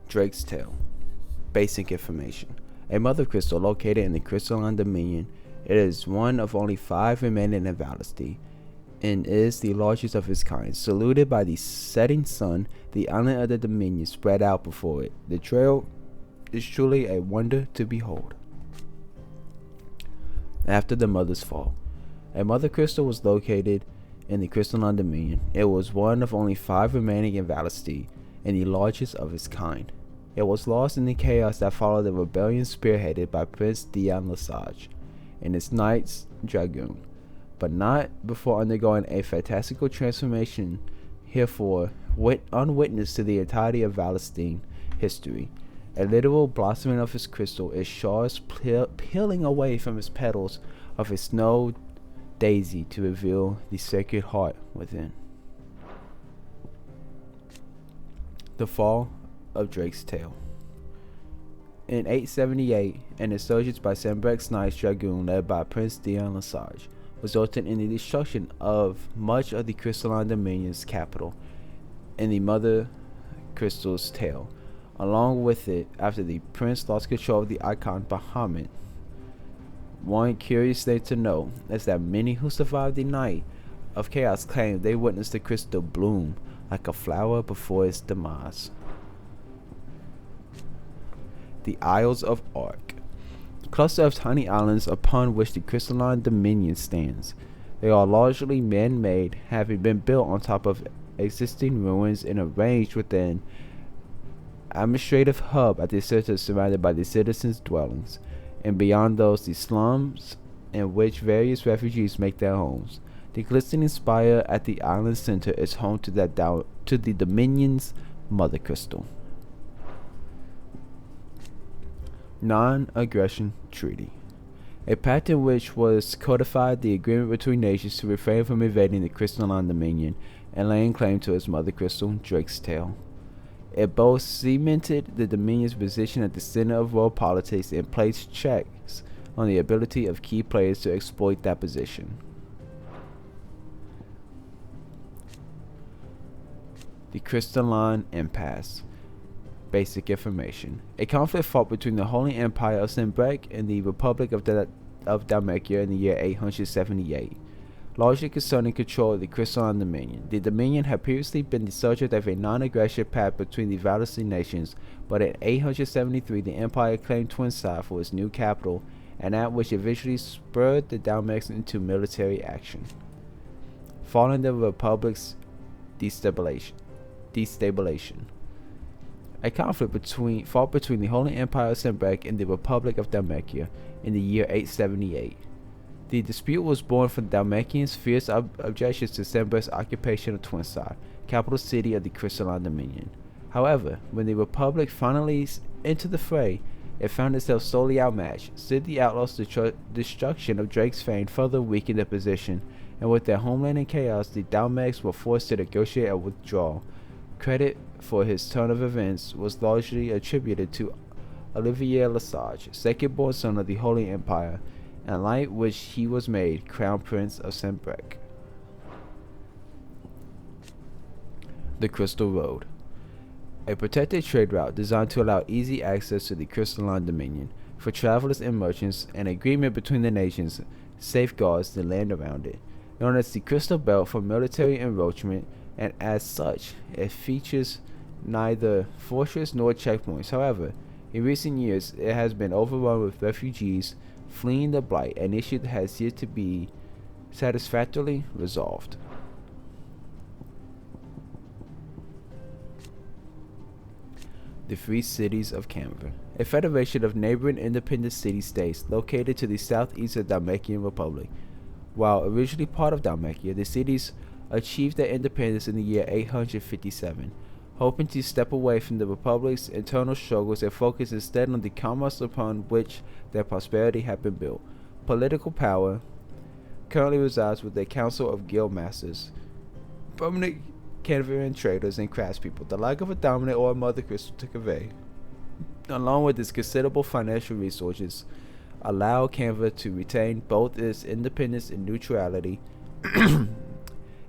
Drake's Tail. Basic information. A mother crystal located in the crystalline dominion. It is one of only 5 remaining in Valesty, and is the largest of its kind. Saluted by the setting sun, the island of the dominion spread out before it. The trail is truly a wonder to behold. After the mother's fall, a mother crystal was located in the crystalline dominion. It was one of only 5 remaining in Valesty, and the largest of its kind. It was lost in the chaos that followed the rebellion spearheaded by Prince Dion Lesage and his Knights Dragoon, but not before undergoing a fantastical transformation herefore unwitnessed to the entirety of Valestine history. A literal blossoming of his crystal, its shards peeling away from its petals of a snow daisy to reveal the sacred heart within. The fall of Drake's Tail. In 878, an insurgence by Sanbreque's Knights Dragoon led by Prince Dion Lesage resulted in the destruction of much of the crystalline dominion's capital and the mother crystal's tail. Along with it, after the prince lost control of the icon Bahamut. One curious thing to note is that many who survived the night of chaos claimed they witnessed the crystal bloom like a flower before its demise. The Isles of Ark. Cluster of tiny islands upon which the crystalline dominion stands. They are largely man-made, having been built on top of existing ruins and arranged within administrative hub at the center surrounded by the citizens' dwellings, and beyond those the slums in which various refugees make their homes. The glistening spire at the island center is home to the Dominion's mother crystal. Non-Aggression Treaty. A pact in which was codified the agreement between nations to refrain from invading the crystalline dominion and laying claim to its mother crystal, Drake's Tail. It both cemented the Dominion's position at the center of world politics and placed checks on the ability of key players to exploit that position. The Crystalline Impasse. Basic information. A conflict fought between the Holy Empire of Sanbreque and the Republic of Dhalmekia in the year 878, largely concerning control of the crystalline dominion. The dominion had previously been the subject of a non-aggression pact between the Valesty nations, but in 873 the empire claimed Twinside for its new capital, and at which eventually spurred the Dhalmekians into military action. Following the Republic's destabilization. A conflict fought between the Holy Empire of Sanbreque and the Republic of Dhalmekia in the year 878. The dispute was born from Dhalmekians' fierce objections to Sanbreque's occupation of Twinside, capital city of the Crystalline Dominion. However, when the Republic finally entered the fray, it found itself solely outmatched. Since the outlaws' destruction of Drake's fane further weakened their position, and with their homeland in chaos, the Dhalmekians were forced to negotiate a withdrawal. Credit for his turn of events was largely attributed to Olivier Lesage, second-born son of the Holy Empire, and like which he was made Crown Prince of Sanbreque. The Crystal Road. A protected trade route designed to allow easy access to the Crystalline Dominion for travelers and merchants. An agreement between the nations safeguards the land around it, known as the Crystal Belt for military enroachment, and as such, it features neither fortress nor checkpoints. However, in recent years, it has been overrun with refugees fleeing the blight, an issue that has yet to be satisfactorily resolved. The Free Cities of Canver, a federation of neighboring independent city-states located to the southeast of the Dhalmekian Republic. While originally part of Dhalmekia, the cities achieved their independence in the year 857, hoping to step away from the Republic's internal struggles and focus instead on the commerce upon which their prosperity had been built. Political power currently resides with a council of guild masters, permanent Canverian traders and craftspeople, the like of a dominant or a mother crystal to convey, along with its considerable financial resources, allow Canva to retain both its independence and neutrality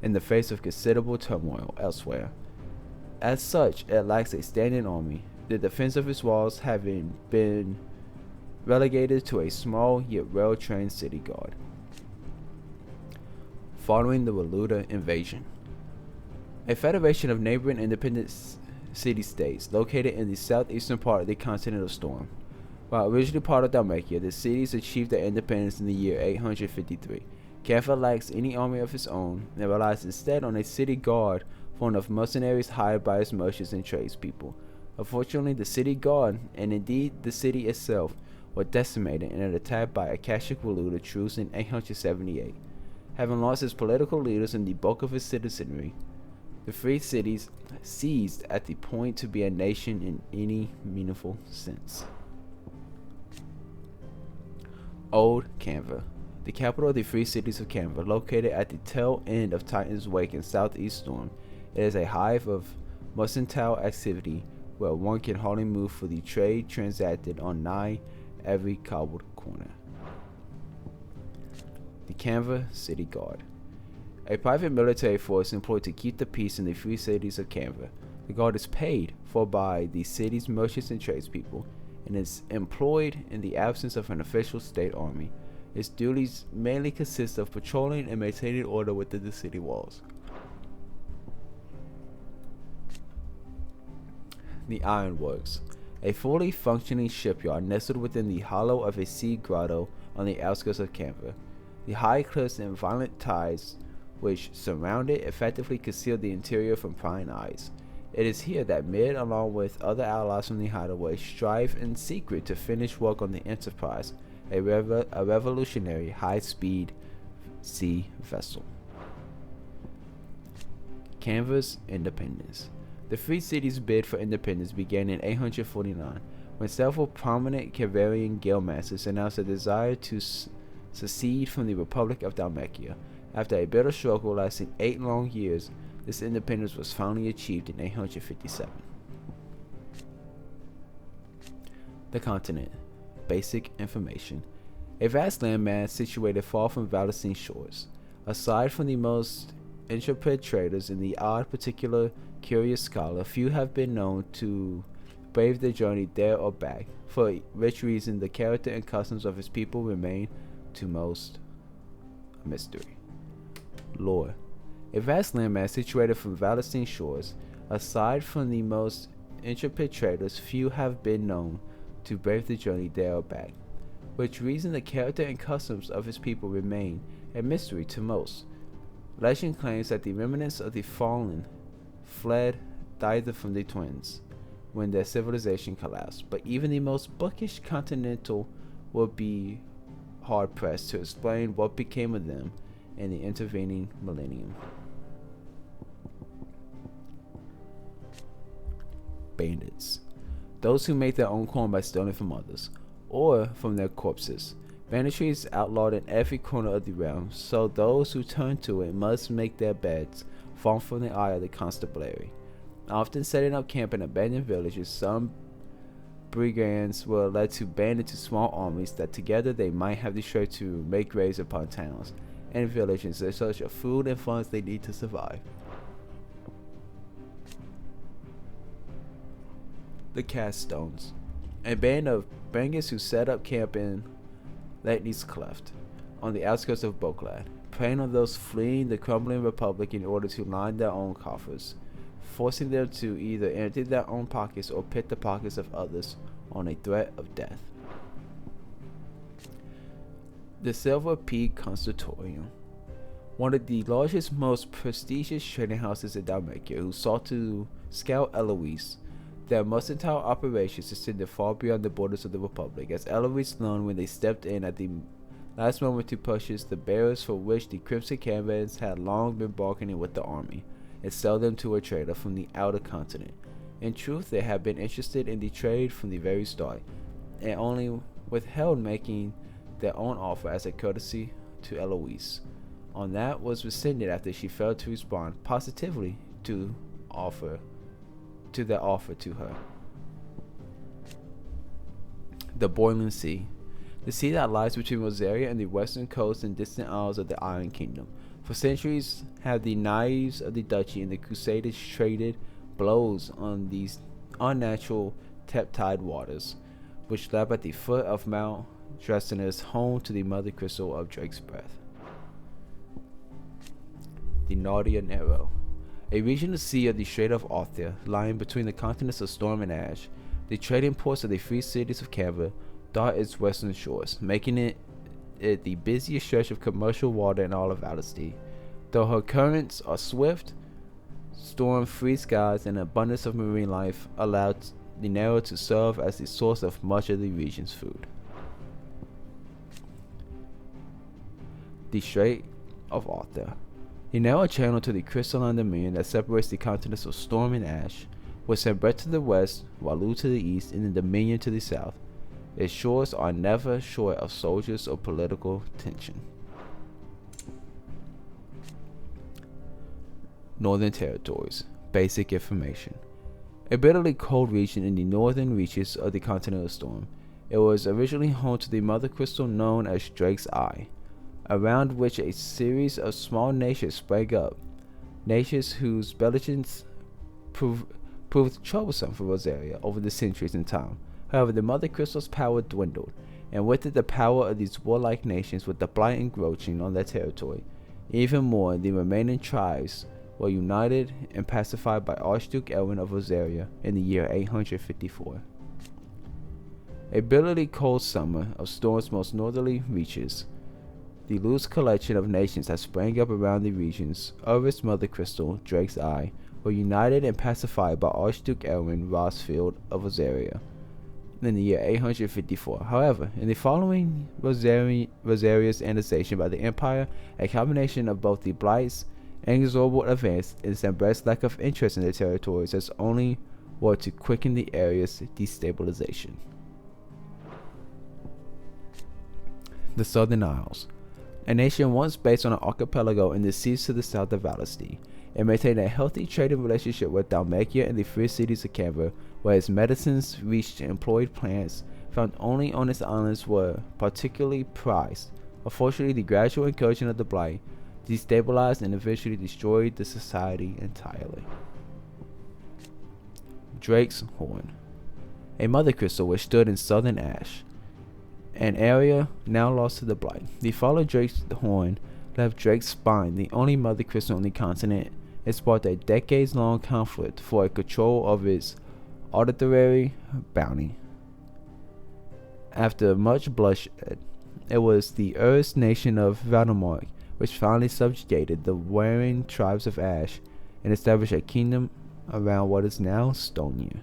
in the face of considerable turmoil elsewhere. As such, it lacks a standing army, the defense of its walls having been relegated to a small yet well-trained city guard. Following the Waluda invasion, a federation of neighboring independent city-states located in the southeastern part of the continent of Storm. While originally part of Dhalmekia, the cities achieved their independence in the year 853. Canva lacks any army of its own and relies instead on a city guard formed of mercenaries hired by its merchants and tradespeople. Unfortunately, the city guard, and indeed the city itself, were decimated in an attack by Akashic Waluda troops in 878. Having lost its political leaders and the bulk of its citizenry, the free cities ceased at the point to be a nation in any meaningful sense. Old Canva, the capital of the free cities of Canva, located at the tail end of Titan's Wake in southeast Storm. It is a hive of mercantile activity where one can hardly move for the trade transacted on nigh every cobbled corner. The Canva City Guard, a private military force employed to keep the peace in the free cities of Canva. The guard is paid for by the city's merchants and tradespeople, and is employed in the absence of an official state army. Its duties mainly consist of patrolling and maintaining order within the city walls. The Ironworks, a fully functioning shipyard nestled within the hollow of a sea grotto on the outskirts of Canva. The high cliffs and violent tides which surround it effectively conceal the interior from prying eyes. It is here that Mid, along with other allies from the Hideaway, strive in secret to finish work on the Enterprise, a revolutionary high-speed sea vessel. Canva's independence. The free city's bid for independence began in 849, when several prominent Canvarian guildmasters announced a desire to secede from the Republic of Dhalmekia. After a bitter struggle lasting 8 long years, this independence was finally achieved in 857. The continent. Basic information. A vast landmass situated far from Valacine shores. Aside from the most intrepid traders and the odd, particular, curious scholar, few have been known to brave the journey there or back. For which reason, the character and customs of its people remain to most a mystery. Lore. A vast landmass situated from Valacine shores. Aside from the most intrepid traders, few have been known to brave the journey there or back. Which reason the character and customs of its people remain a mystery to most. Legend claims that the remnants of the fallen fled thither from the twins when their civilization collapsed, but even the most bookish continental would be hard-pressed to explain what became of them in the intervening millennium. Bandits. Those who make their own coin by stealing from others, or from their corpses. Banditry is outlawed in every corner of the realm, so those who turn to it must make their beds far from the eye of the constabulary. Often setting up camp in abandoned villages, some brigands were led to band into small armies that together they might have the strength to make raids upon towns and villages in search of food and funds they need to survive. The Caststones, a band of brigands who set up camp in Latney's Cleft, on the outskirts of Boklad, preying on those fleeing the crumbling republic in order to line their own coffers, forcing them to either empty their own pockets or pit the pockets of others on a threat of death. The Silver Peak Consultorium, one of the largest, most prestigious trading houses in Dhalmekia, who sought to scout Eloise. Their mercantile operations extended far beyond the borders of the Republic, as Eloise learned when they stepped in at the last moment to purchase the bearers for which the Crimson Caravans had long been bargaining with the army, and sell them to a trader from the outer continent. In truth, they had been interested in the trade from the very start, and only withheld making their own offer as a courtesy to Eloise. On that was rescinded after she failed to respond positively to their offer to her. The Boiling Sea, the sea that lies between Rosaria and the western coast and distant isles of the Iron Kingdom. For centuries have the knives of the duchy and the crusaders traded blows on these unnatural teptide waters, which lap at the foot of Mount Dracenus, home to the mother crystal of Drake's breath. The Nardia Narrow, a regional sea of the Strait of Arthur, lying between the continents of Storm and Ash. The trading ports of the free cities of Canberra dot its western shores, making it the busiest stretch of commercial water in all of Valisty. Though her currents are swift, storm-free skies and an abundance of marine life allowed the Narrow to serve as the source of much of the region's food. The Strait of Arthur, the narrow channel to the crystalline dominion that separates the continents of Storm and Ash, with Sanbret to the west, Wallu to the east, and the Dominion to the south. Its shores are never short of soldiers or political tension. Northern Territories. Basic information. A bitterly cold region in the northern reaches of the continental storm, it was originally home to the mother crystal known as Drake's Eye, around which a series of small nations sprang up, nations whose belligerence proved troublesome for Rosaria over the centuries and time. However, the mother crystal's power dwindled, and with it the power of these warlike nations, with the blight encroaching on their territory. Even more, the remaining tribes were united and pacified by Archduke Elwin of Rosaria in the year 854. A bitterly cold summer of Storm's most northerly reaches, the loose collection of nations that sprang up around the regions of its mother crystal, Drake's Eye, were united and pacified by Archduke Elwin Rosfield of Rosaria in the year 854. However, in the following Rosaria's annexation by the Empire, a combination of both the blights and inexorable advance and Sanbret's lack of interest in their territories has only worked to quicken the area's destabilization. The Southern Isles, a nation once based on an archipelago in the seas to the south of Valisty. It maintained a healthy trading relationship with Dhalmekia and the free cities of Canberra, where its medicines reached employed plants found only on its islands were particularly prized. Unfortunately, the gradual incursion of the blight destabilized and eventually destroyed the society entirely. Drake's Horn, a mother crystal which stood in southern Ash, an area now lost to the blight. The fall of Drake's Horn left Drake's Spine, the only mother crystal on the continent. It sparked a decades-long conflict for control of its arbitrary bounty. After much bloodshed, it was the Earth's nation of Valdemark which finally subjugated the warring tribes of Ash and established a kingdom around what is now Stonia.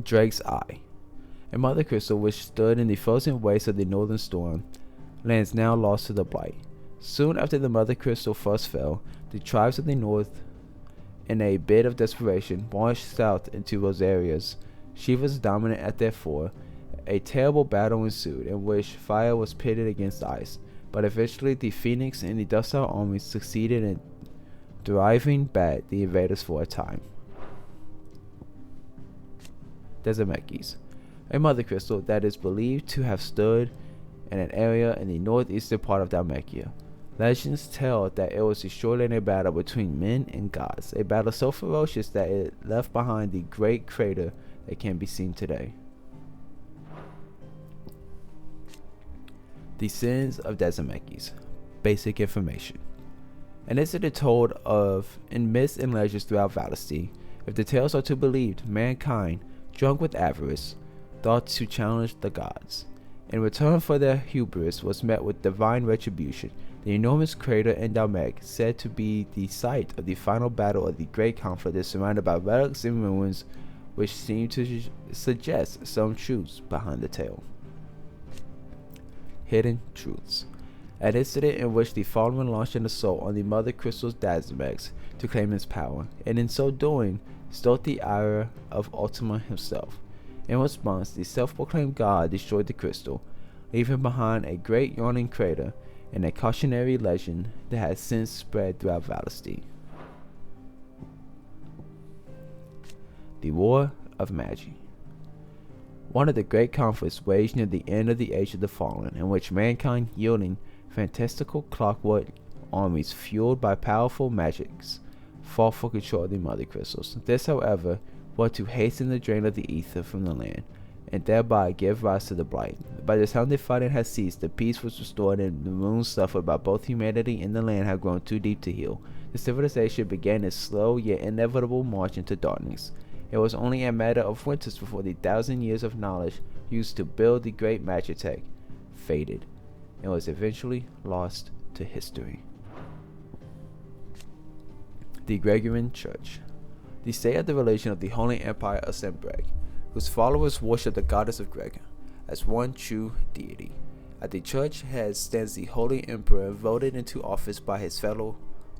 Drake's Eye, a mother crystal which stood in the frozen wastes of the northern storm, lands now lost to the blight. Soon after the mother crystal first fell, the tribes of the north, in a bid of desperation, marched south into Rosaria's. Shiva's dominant at their fore. A terrible battle ensued, in which fire was pitted against ice, but eventually the Phoenix and the docile armies succeeded in driving back the invaders for a time. Desamekis, a mother crystal that is believed to have stood in an area in the northeastern part of Dhalmekia. Legends tell that it was destroyed in a battle between men and gods, a battle so ferocious that it left behind the great crater that can be seen today. The Sins of Desamekis. Basic information. An incident told of in myths and legends throughout Valisty. If the tales are to be believed, mankind, drunk with avarice, thought to challenge the gods. In return for their hubris was met with divine retribution. The enormous crater in Dhalmek, said to be the site of the final battle of the great conflict, is surrounded by relics and ruins which seem to suggest some truths behind the tale. Hidden Truths. An incident in which the Fallen launched an assault on the Mother Crystal's Dazamex to claim its power, and in so doing, stoked the ire of Ultima himself. In response, the self-proclaimed god destroyed the crystal, leaving behind a great yawning crater and a cautionary legend that has since spread throughout Valisty. The War of Magi. One of the great conflicts waged near the end of the Age of the Fallen, in which mankind, yielding fantastical clockwork armies fueled by powerful magics, fought for control of the Mother Crystals. This, however, but to hasten the drain of the ether from the land, and thereby give rise to the blight. By the time the fighting had ceased, the peace was restored, and the wounds suffered by both humanity and the land had grown too deep to heal. The civilization began its slow yet inevitable march into darkness. It was only a matter of winters before the 1,000 years of knowledge used to build the great Magitech faded, and was eventually lost to history. The Gregorian Church. The state of the religion of the Holy Empire of Sembreg, whose followers worship the goddess of Gregor as one true deity. At the church head stands the Holy Emperor, voted into office by his fellow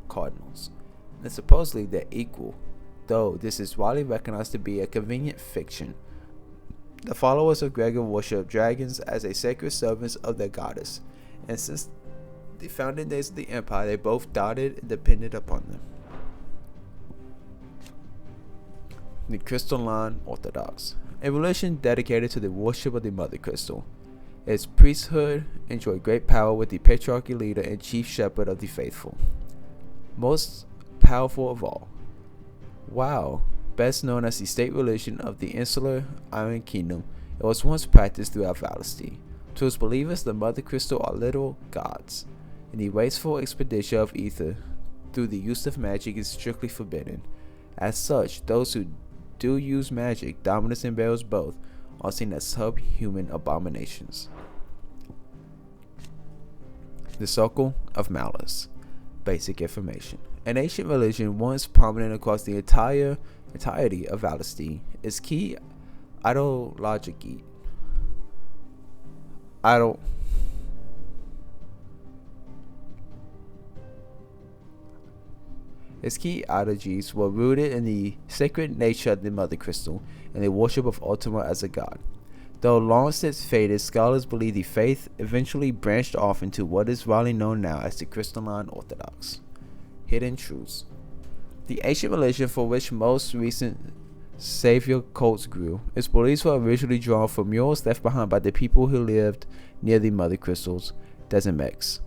cardinals, and supposedly their equal, though this is widely recognized to be a convenient fiction. The followers of Gregor worship dragons as a sacred servants of their goddess, and since the founding days of the empire, they both doted and depended upon them. The Crystalline Orthodox, a religion dedicated to the worship of the Mother Crystal. Its priesthood enjoyed great power with the patriarchal leader and chief shepherd of the faithful. Most powerful of all, Wow, best known as the state religion of the insular Iron Kingdom, it was once practiced throughout Valisty. To its believers, the Mother Crystal are little gods, and the wasteful expedition of ether through the use of magic is strictly forbidden. As such, those who do use magic, Dominus and Beros both, are seen as subhuman abominations. The Circle of Malice. Basic information. An ancient religion once prominent across the entirety of Valisty, its key ideologies were rooted in the sacred nature of the Mother Crystal and the worship of Ultima as a god. Though long since faded, scholars believe the faith eventually branched off into what is widely known now as the Crystalline Orthodox. Hidden truths. The ancient religion for which most recent savior cults grew, its beliefs were originally drawn from murals left behind by the people who lived near the Mother Crystals, Dezimex.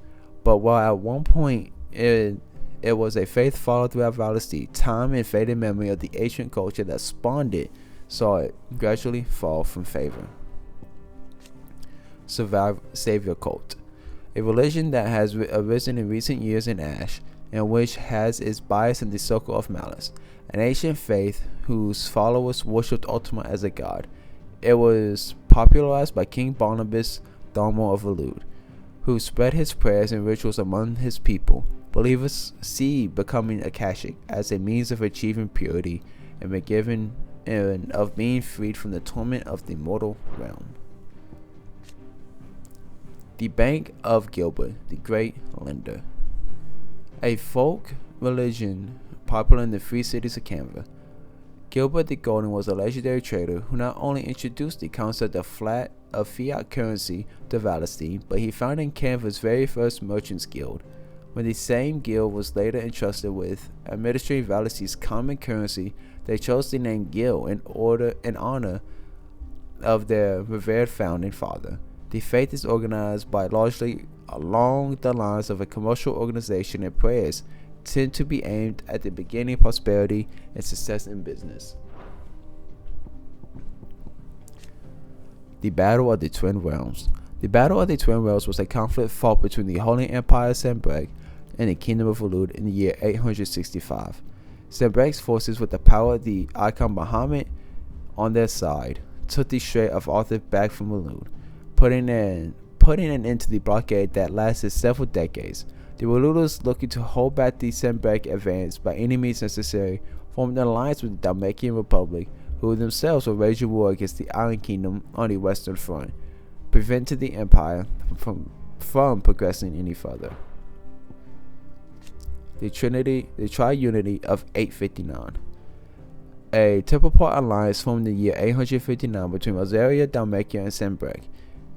But while at one point it was a faith followed throughout Valisty, time and faded memory of the ancient culture that spawned it saw it gradually fall from favor. Savior cult. A religion that has arisen in recent years in Ash, and which has its bias in the Circle of Malice, an ancient faith whose followers worshipped Ultima as a god. It was popularized by King Barnabas Dalmor of Valud, who spread his prayers and rituals among his people. Believers see becoming Akashic as a means of achieving purity and of being freed from the torment of the mortal realm. The Bank of Gilbert, the Great Lender. A folk religion popular in the free cities of Canva. Gilbert the Golden was a legendary trader who not only introduced the concept of fiat currency to Valisty, but he founded Canva's very first merchants guild. When the same guild was later entrusted with administering Valisty's common currency, they chose the name Guild in honor of their revered founding father. The faith is organized by largely along the lines of a commercial organization, and prayers tend to be aimed at the beginning prosperity and success in business. The Battle of the Twin Realms. The Battle of the Twin Realms was a conflict fought between the Holy Empire of Sembreg and the Kingdom of Valud in the year 865. Sembreg's forces, with the power of the Icon Bahamut on their side, took the Strait of Arthur back from Valud, putting an end to the blockade that lasted several decades. The Waluders, looking to hold back the Sembreg advance by any means necessary, formed an alliance with the Dalmakian Republic, who themselves were waging war against the Iron Kingdom on the Western Front, preventing the Empire from progressing any further. The Triunity of 859. A tripartite alliance formed in the year 859 between Rosaria, Dalmatia, and Sembreg.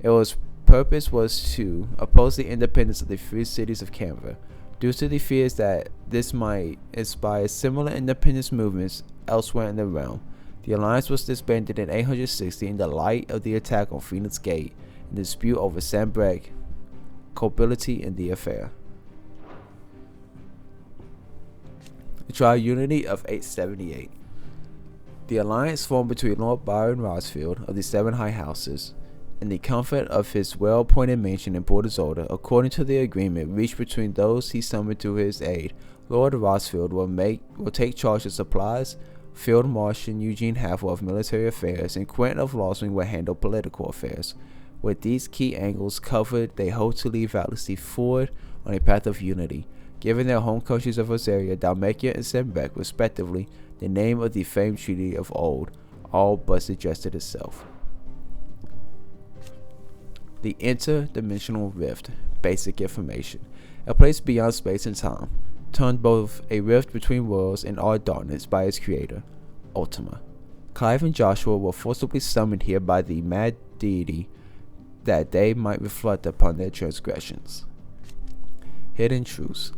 Its purpose was to oppose the independence of the free cities of Canva, due to the fears that this might inspire similar independence movements elsewhere in the realm. The alliance was disbanded in 860 in the light of the attack on Phoenix Gate and the dispute over Sembreg culpability in the affair. The Triunity of 878. The alliance formed between Lord Byron Rosfield of the Seven High Houses in the comfort of his well-appointed mansion in Bordezoda, according to the agreement reached between those he summoned to his aid. Lord Rosfield will take charge of supplies, Field Marshal Eugene Havel of military affairs, and Quentin of Loswing will handle political affairs. With these key angles covered, they hope to lead Valois forward on a path of unity, giving their home countries of Rosaria, Dalmatia, and Sembec, respectively, the name of the famed treaty of old, all but suggested itself. The Interdimensional Rift. Basic information. A place beyond space and time, termed both a rift between worlds and all darkness by its creator, Ultima. Clive and Joshua were forcibly summoned here by the mad deity that they might reflect upon their transgressions. Hidden Truths.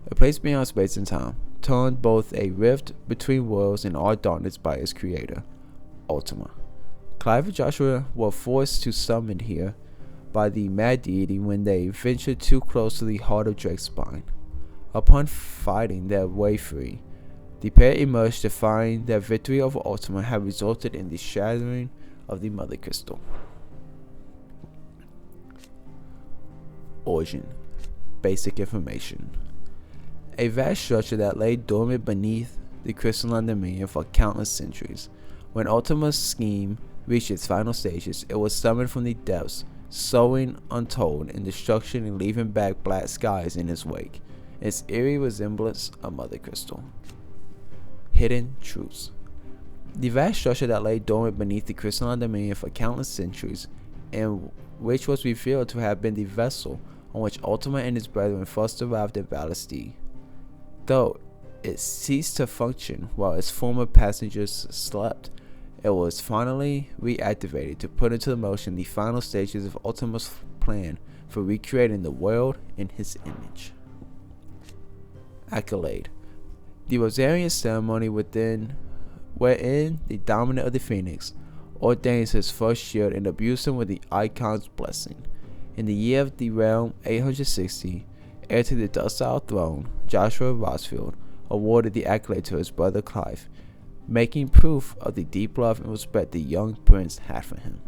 A place beyond space and time, termed both a rift between worlds and all darkness by its creator, Ultima. Clive and Joshua were forced to summoned here by the mad deity when they ventured too close to the heart of Drakespine. Upon fighting their way free, the pair emerged to find their victory over Ultima had resulted in the shattering of the Mother Crystal. Origin. Basic information. A vast structure that lay dormant beneath the crystalline dominion for countless centuries. When Ultima's scheme reached its final stages, it was summoned from the depths, sowing untold in destruction and leaving back black skies in its wake. Its eerie resemblance of Mother Crystal. Hidden Truths. The vast structure that lay dormant beneath the crystalline dominion for countless centuries, and which was revealed to have been the vessel on which Ultima and his brethren first arrived at Valois, though it ceased to function while its former passengers slept, it was finally reactivated to put into motion the final stages of Ultima's plan for recreating the world in his image. Accolade. The Rosarian ceremony wherein the Dominant of the Phoenix ordains his first shield and imbues him with the Icon's blessing. In the year of the realm 860, heir to the docile throne, Joshua Rosfield awarded the accolade to his brother Clive, making proof of the deep love and respect the young prince had for him.